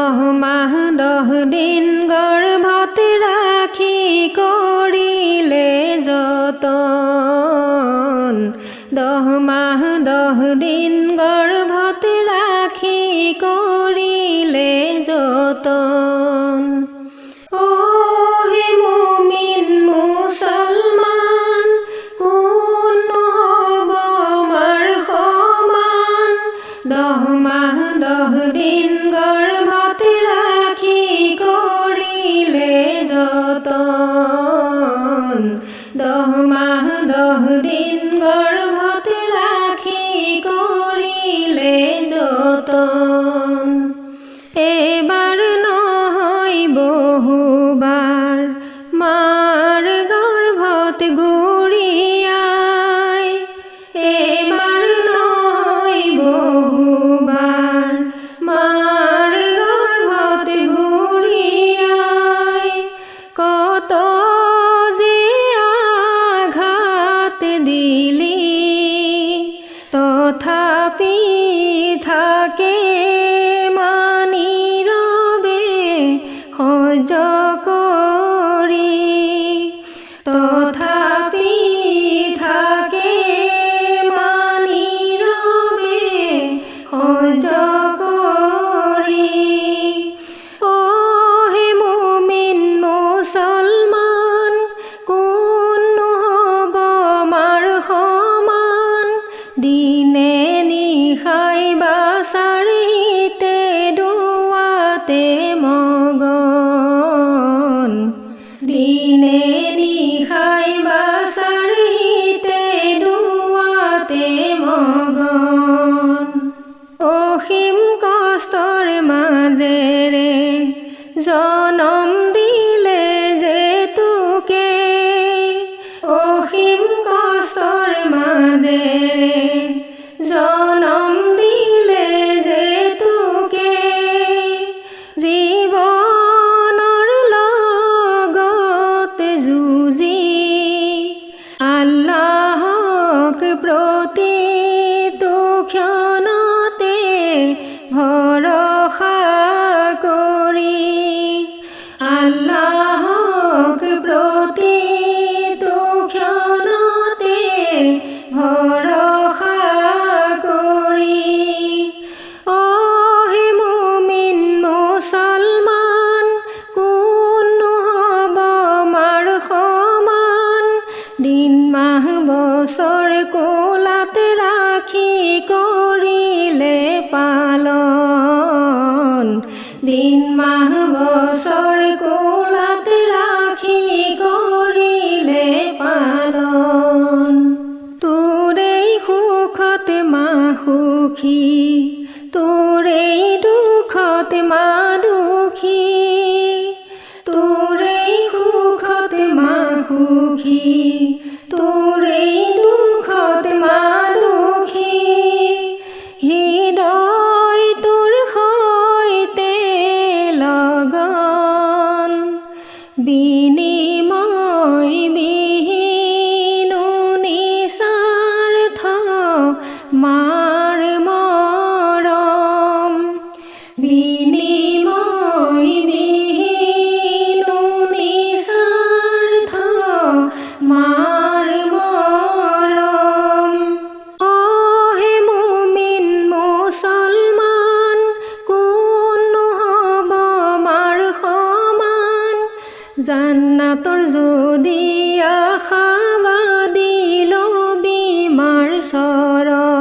10 মাহ 10 দিন গৰ্ভত ৰাখি কৰিলে যতন 10 মাহ 10 দিন গৰ্ভত ৰাখি কৰিলে যতন হে মুমিন মুছলমান কোন হ'ব আমাৰ সমান 10 মাহ 10 দিন গৰ্ভত ৰাখি কৰিলে যতন 10 মাহ 10 দিন গৰ্ভত ৰাখি কৰিলে যতন এবাৰ নহয় বহুবাৰ মাৰ গৰ্ভত গুৰিয়াই এবাৰ নহয় বহুবাৰ মাৰ গৰ্ভত গুৰিয়াই কত যে আঘাত দিলি তথাপি থাকে মানি ৰবে সহ্য কৰি তথাপি থাকে মানি ৰবে সহ্য কৰি হে মুমিন মুছলমান কোন হ'ব আমাৰ সমান দিনে নিশাই বাচাৰিতে দুৱাতে মগন দিনে নিশাই বাচাৰিতে দুৱাতে মগন অসীম কষ্টৰ মাজেৰে জনম দিলে যে তোকে অসীম কষ্টৰ মাজেৰে জনম দিলে যে তোকে জীৱনৰ লগত যুঁজি আল্লাহক প্ৰতিটো ক্ষণতে ভৰসা কৰি আল্লাহক প্ৰতিটো ক্ষণতে ভৰসা কৰি হে মুমিন মুছলমান কোন হ'ব আমাৰ সমান দিন মাহ বছৰ কোলাত ৰাখি কৰিলে পালন দিন মাহ বছৰ কোলাত ৰাখি কৰিলে পালন তোৰেই সুখত মা সুখী তোৰেই দুখত মা দুখী তোৰেই সুখত মা সুখী তোৰেই দুখত মা দুখী হৃদয় তোৰ সৈতে লগন বিনিময় বিহীন নিস্বাৰ্থ মাৰ মৰম বিনিময় বিহীন নিস্বাৰ্থ মাৰ মৰম হে মুমিন মুছলমান কোন হ'ব আমাৰ সমান জান্নাতৰ যদি আশাবাদী লবি মাৰ চৰণ